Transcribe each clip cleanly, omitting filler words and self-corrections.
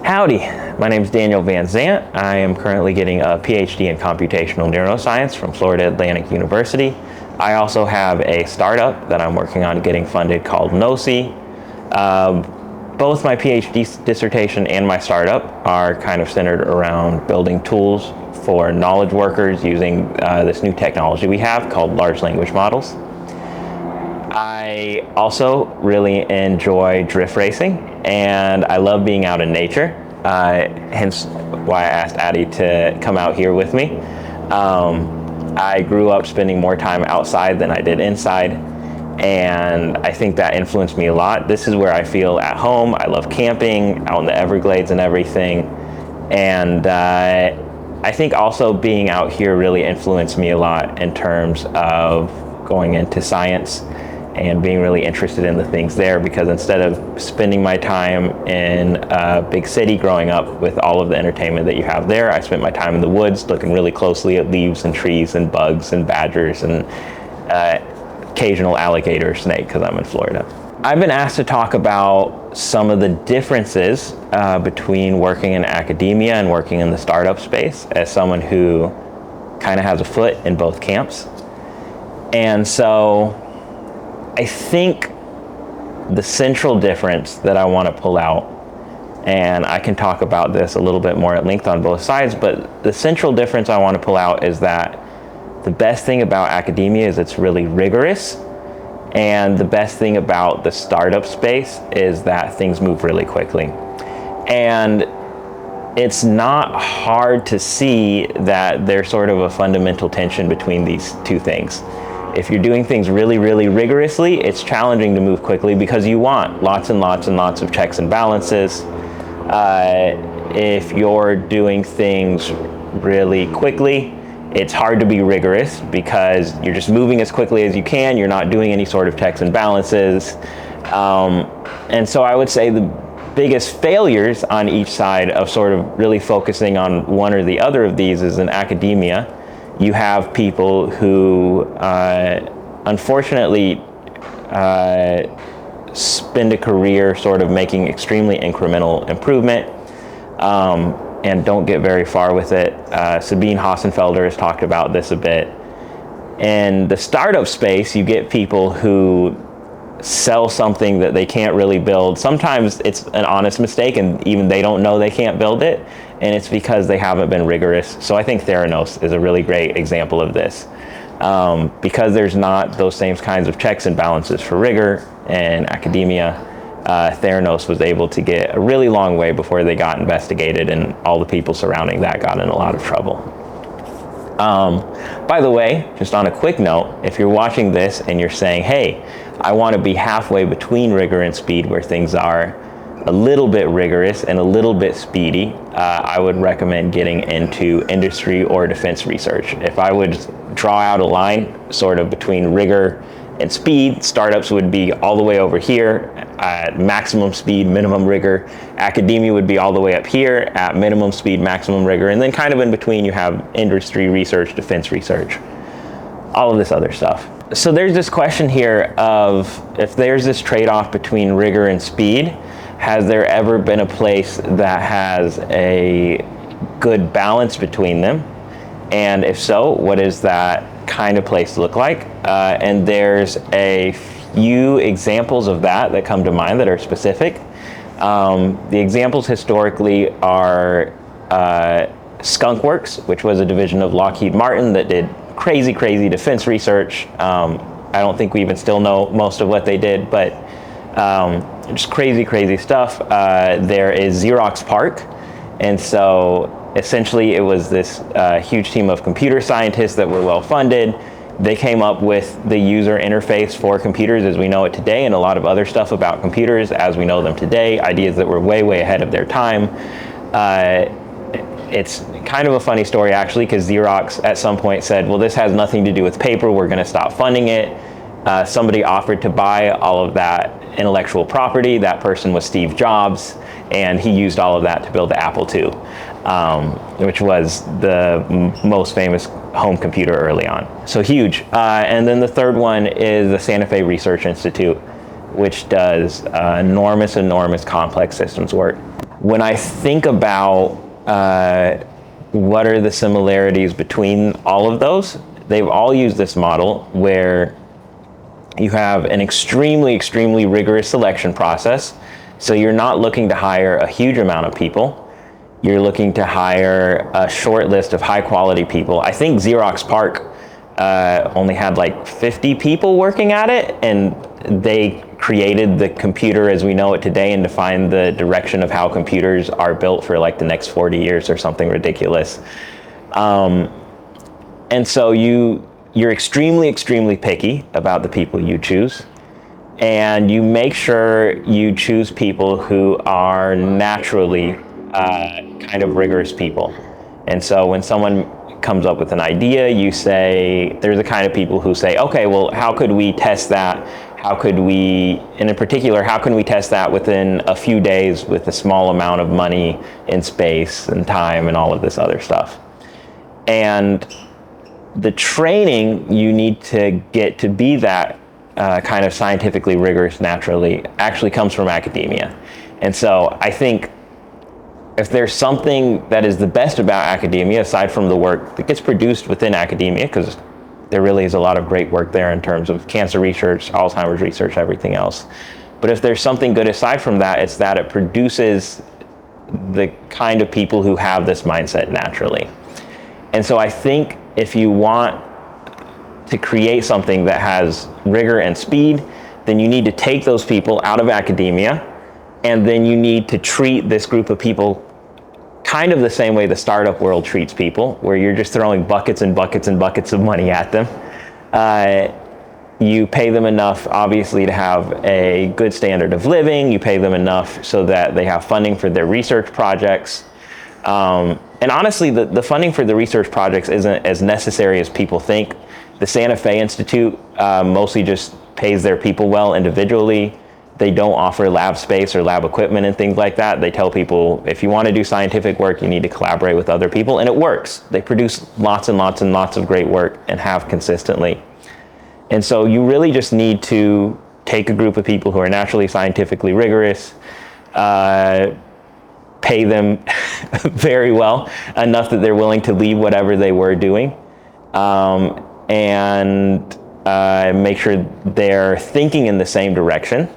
Howdy, my name is Daniel Van Zant. I am currently getting a PhD in Computational Neuroscience from Florida Atlantic University. I also have a startup that I'm working on getting funded called Gnosi. Both my PhD dissertation and my startup are kind of centered around building tools for knowledge workers using this new technology we have called large language models. I also really enjoy drift racing, and I love being out in nature, hence why I asked Addie to come out here with me. I grew up spending more time outside than I did inside, and I think that influenced me a lot. This is where I feel at home. I love camping, out in the Everglades and everything, and I think also being out here really influenced me a lot in terms of going into science and being really interested in the things there, because instead of spending my time in a big city growing up with all of the entertainment that you have there, I spent my time in the woods looking really closely at leaves and trees and bugs and badgers and occasional alligator or snake, because I'm in Florida. I've been asked to talk about some of the differences between working in academia and working in the startup space as someone who kind of has a foot in both camps. And so I think the central difference that I want to pull out, and I can talk about this a little bit more at length on both sides, but the central difference I want to pull out is that the best thing about academia is it's really rigorous, and the best thing about the startup space is that things move really quickly. And it's not hard to see that there's sort of a fundamental tension between these two things. If you're doing things really, really rigorously, it's challenging to move quickly because you want lots and lots and lots of checks and balances. If you're doing things really quickly, it's hard to be rigorous because you're just moving as quickly as you can. You're not doing any sort of checks and balances. And so I would say the biggest failures on each side of sort of really focusing on one or the other of these is in academia. You have people who unfortunately spend a career sort of making extremely incremental improvement and don't get very far with it. Sabine Hossenfelder has talked about this a bit. In the startup space, you get people who sell something that they can't really build. Sometimes it's an honest mistake and even they don't know they can't build it, and it's because they haven't been rigorous. So I think Theranos is a really great example of this. Because there's not those same kinds of checks and balances for rigor in academia, Theranos was able to get a really long way before they got investigated, and all the people surrounding that got in a lot of trouble. By the way, just on a quick note, if you're watching this and you're saying, hey, I want to be halfway between rigor and speed, where things are a little bit rigorous and a little bit speedy, I would recommend getting into industry or defense research. If I would draw out a line sort of between rigor and speed, startups would be all the way over here at maximum speed, minimum rigor. Academia would be all the way up here at minimum speed, maximum rigor. And then kind of in between you have industry research, defense research, all of this other stuff. So there's this question here of, if there's this trade-off between rigor and speed, has there ever been a place that has a good balance between them? And if so, what does that kind of place look like? And there's a few examples of that come to mind that are specific. The examples historically are Skunkworks, which was a division of Lockheed Martin that did crazy defense research. I don't think we even still know most of what they did, but just crazy stuff. There is Xerox PARC, and so essentially it was this huge team of computer scientists that were well funded. They came up with the user interface for computers as we know it today, and a lot of other stuff about computers as we know them today, ideas that were way ahead of their time. It's kind of a funny story actually, because Xerox at some point said, well, this has nothing to do with paper, we're going to stop funding it. Somebody offered to buy all of that intellectual property. That person was Steve Jobs, and he used all of that to build the Apple II, which was the most famous home computer early on. So huge. And then the third one is the Santa Fe Research Institute, which does enormous complex systems work. when I think about what are the similarities between all of those, they've all used this model where you have an extremely, extremely rigorous selection process. So you're not looking to hire a huge amount of people. You're looking to hire a short list of high quality people. I think Xerox PARC only had like 50 people working at it, and they created the computer as we know it today and defined the direction of how computers are built for like the next 40 years or something ridiculous. And so you're extremely, extremely picky about the people you choose, and you make sure you choose people who are naturally kind of rigorous people. And so when someone comes up with an idea, you say, there's the kind of people who say, okay, well, how could we test that? How could we, and in particular, how can we test that within a few days with a small amount of money and space and time and all of this other stuff? And the training you need to get to be that kind of scientifically rigorous naturally actually comes from academia. And so I think if there's something that is the best about academia, aside from the work that gets produced within academia, because there really is a lot of great work there in terms of cancer research, Alzheimer's research, everything else. But if there's something good aside from that, it's that it produces the kind of people who have this mindset naturally. And so I think if you want to create something that has rigor and speed, then you need to take those people out of academia, and then you need to treat this group of people kind of the same way the startup world treats people, where you're just throwing buckets and buckets and buckets of money at them. You pay them enough, obviously, to have a good standard of living. You pay them enough so that they have funding for their research projects. And honestly, the funding for the research projects isn't as necessary as people think. The Santa Fe Institute mostly just pays their people well individually. They don't offer lab space or lab equipment and things like that. They tell people, if you want to do scientific work, you need to collaborate with other people, and it works. They produce lots and lots and lots of great work and have consistently. And so you really just need to take a group of people who are naturally scientifically rigorous, pay them very well, enough that they're willing to leave whatever they were doing, and make sure they're thinking in the same direction.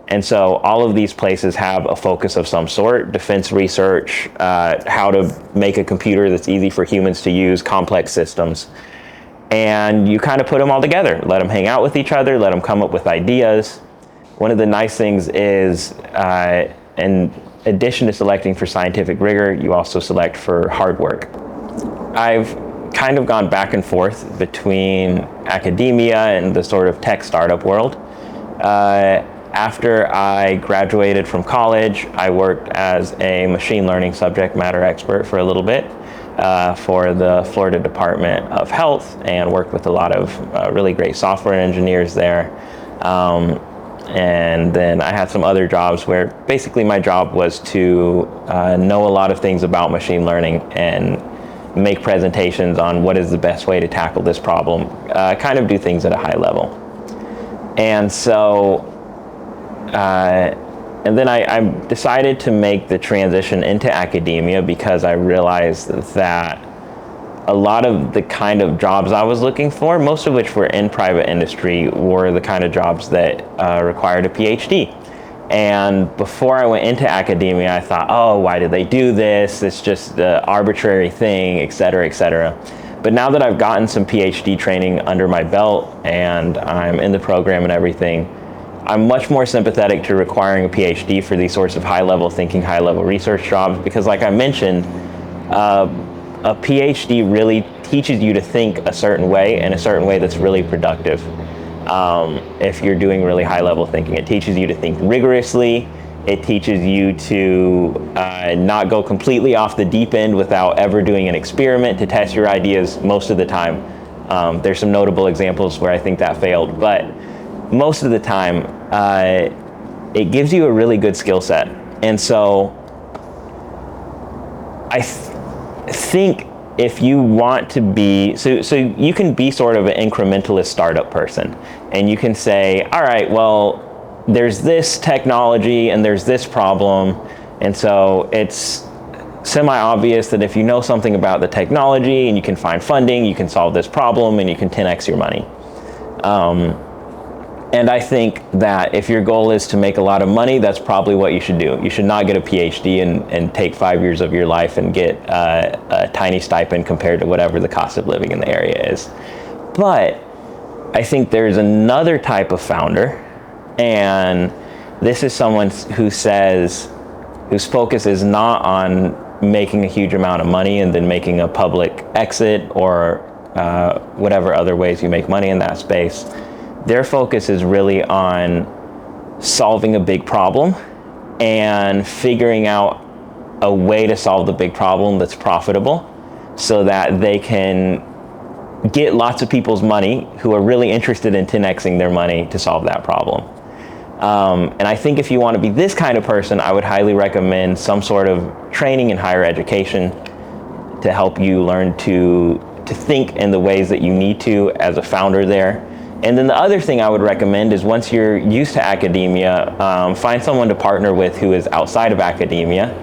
And so all of these places have a focus of some sort: defense research, how to make a computer that's easy for humans to use, complex systems. And you kind of put them all together, let them hang out with each other, let them come up with ideas. One of the nice things is, in addition to selecting for scientific rigor, you also select for hard work. I've kind of gone back and forth between academia and the sort of tech startup world. After I graduated from college, I worked as a machine learning subject matter expert for a little bit for the Florida Department of Health, and worked with a lot of really great software engineers there. And then I had some other jobs where basically my job was to know a lot of things about machine learning and make presentations on what is the best way to tackle this problem, kind of do things at a high level. And so and then I decided to make the transition into academia because I realized that a lot of the kind of jobs I was looking for, most of which were in private industry, were the kind of jobs that required a PhD. And before I went into academia, I thought, oh, why did they do this? It's just an arbitrary thing, et cetera, et cetera. But now that I've gotten some PhD training under my belt and I'm in the program and everything, I'm much more sympathetic to requiring a PhD for these sorts of high-level thinking, high-level research jobs, because like I mentioned, a PhD really teaches you to think a certain way, and a certain way that's really productive. If you're doing really high-level thinking, it teaches you to think rigorously. It teaches you to not go completely off the deep end without ever doing an experiment to test your ideas most of the time. There's some notable examples where I think that failed, but most of the time, it gives you a really good skill set. And so I think if you want to be, so you can be sort of an incrementalist startup person, and you can say, all right, well, there's this technology and there's this problem, And so it's semi-obvious that if you know something about the technology and you can find funding, you can solve this problem and you can 10x your money. And I think that if your goal is to make a lot of money, that's probably what you should do. You should not get a PhD and take 5 years of your life and get a tiny stipend compared to whatever the cost of living in the area is. But I think there's another type of founder, and this is someone who says, whose focus is not on making a huge amount of money and then making a public exit or whatever other ways you make money in that space. Their focus is really on solving a big problem and figuring out a way to solve the big problem that's profitable so that they can get lots of people's money who are really interested in 10xing their money to solve that problem. And I think if you want to be this kind of person, I would highly recommend some sort of training in higher education to help you learn to think in the ways that you need to as a founder there. And then the other thing I would recommend is once you're used to academia, find someone to partner with who is outside of academia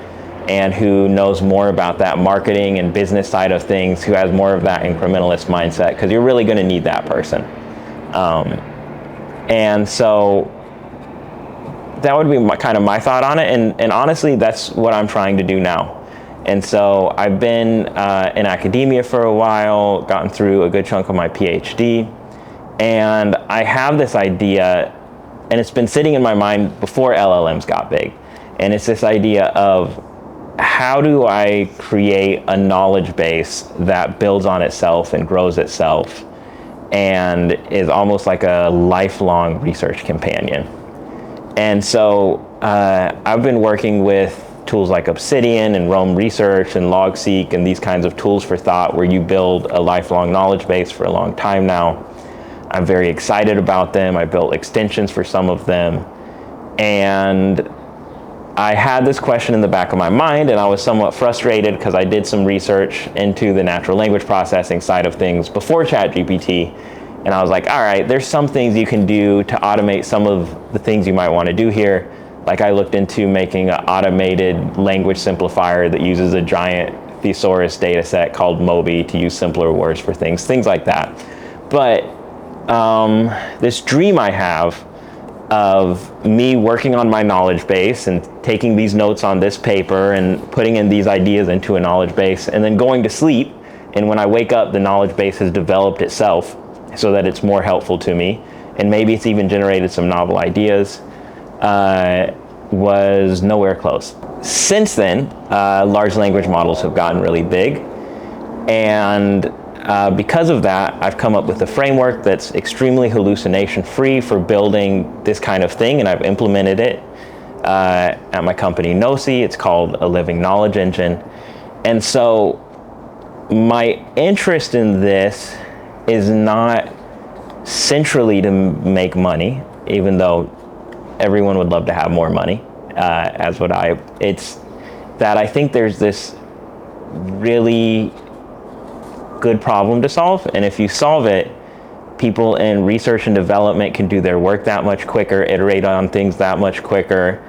and who knows more about that marketing and business side of things, who has more of that incrementalist mindset, because you're really going to need that person. And so that would be kind of my thought on it. And honestly, that's what I'm trying to do now. And so I've been in academia for a while, gotten through a good chunk of my PhD. And I have this idea, and it's been sitting in my mind before LLMs got big. And it's this idea of how do I create a knowledge base that builds on itself and grows itself and is almost like a lifelong research companion. And so I've been working with tools like Obsidian and Roam Research and LogSeq and these kinds of tools for thought where you build a lifelong knowledge base for a long time now. I'm very excited about them. I built extensions for some of them. And I had this question in the back of my mind, and I was somewhat frustrated because I did some research into the natural language processing side of things before ChatGPT. And I was like, all right, there's some things you can do to automate some of the things you might want to do here. Like I looked into making an automated language simplifier that uses a giant thesaurus data set called Moby to use simpler words for things like that. But this dream I have of me working on my knowledge base and taking these notes on this paper and putting in these ideas into a knowledge base and then going to sleep, and when I wake up the knowledge base has developed itself so that it's more helpful to me, and maybe it's even generated some novel ideas, was nowhere close. Since then, large language models have gotten really big, and because of that, I've come up with a framework that's extremely hallucination-free for building this kind of thing, and I've implemented it at my company Gnosi. It's called a living knowledge engine. And so my interest in this is not centrally to make money, even though everyone would love to have more money, it's that I think there's this really good problem to solve, and if you solve it, people in research and development can do their work that much quicker, iterate on things that much quicker,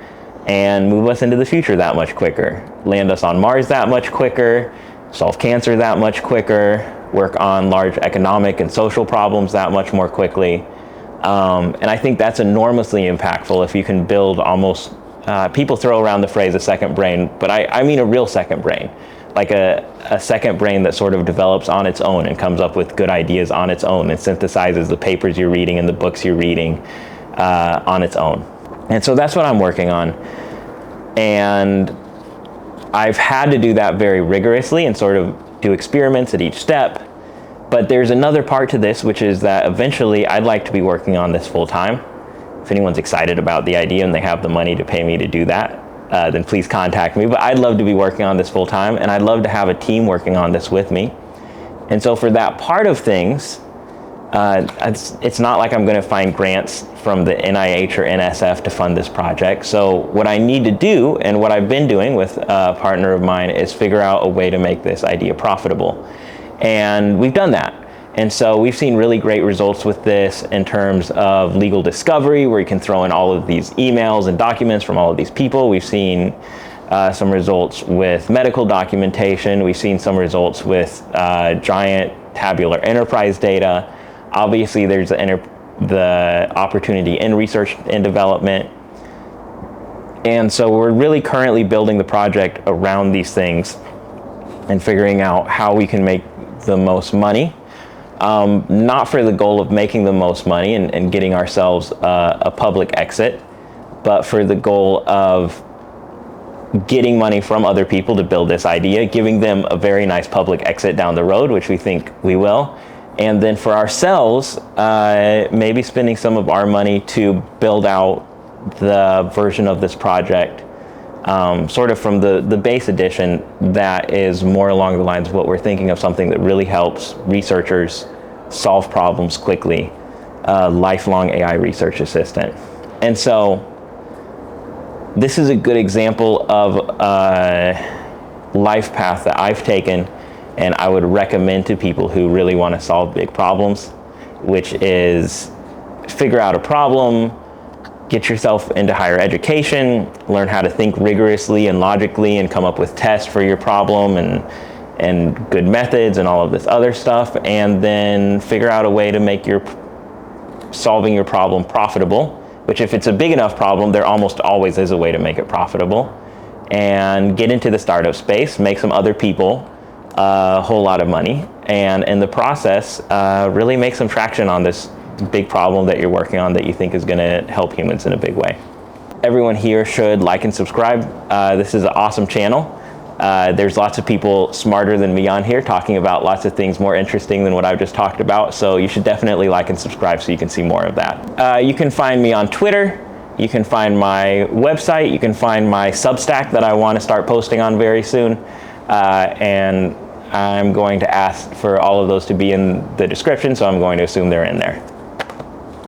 and move us into the future that much quicker, land us on Mars that much quicker, solve cancer that much quicker, work on large economic and social problems that much more quickly. And I think that's enormously impactful if you can build almost, people throw around the phrase a second brain, but I mean a real second brain. Like a second brain that sort of develops on its own and comes up with good ideas on its own and synthesizes the papers you're reading and the books you're reading on its own. And so that's what I'm working on. And I've had to do that very rigorously and sort of do experiments at each step. But there's another part to this, which is that eventually I'd like to be working on this full time. If anyone's excited about the idea and they have the money to pay me to do that, then please contact me. But I'd love to be working on this full time, and I'd love to have a team working on this with me. And so for that part of things, it's not like I'm going to find grants from the NIH or NSF to fund this project. So what I need to do, and what I've been doing with a partner of mine, is figure out a way to make this idea profitable. And we've done that. And so we've seen really great results with this in terms of legal discovery, where you can throw in all of these emails and documents from all of these people. We've seen some results with medical documentation. We've seen some results with giant tabular enterprise data. Obviously, there's the opportunity in research and development. And so we're really currently building the project around these things and figuring out how we can make the most money. Not for the goal of making the most money and getting ourselves a public exit, but for the goal of getting money from other people to build this idea, giving them a very nice public exit down the road, which we think we will. And then for ourselves, maybe spending some of our money to build out the version of this project, sort of from the base edition that is more along the lines of what we're thinking of, something that really helps researchers solve problems quickly, a lifelong AI research assistant. And so this is a good example of a life path that I've taken and I would recommend to people who really want to solve big problems, which is figure out a problem, get yourself into higher education, learn how to think rigorously and logically and come up with tests for your problem and good methods and all of this other stuff, and then figure out a way to make your solving your problem profitable, which if it's a big enough problem, there almost always is a way to make it profitable, and get into the startup space, make some other people a whole lot of money, and in the process, really make some traction on this big problem that you're working on that you think is gonna help humans in a big way. Everyone here should like and subscribe. This is an awesome channel. There's lots of people smarter than me on here talking about lots of things more interesting than what I've just talked about, so you should definitely like and subscribe so you can see more of that. You can find me on Twitter, you can find my website, you can find my Substack that I want to start posting on very soon, and I'm going to ask for all of those to be in the description, so I'm going to assume they're in there.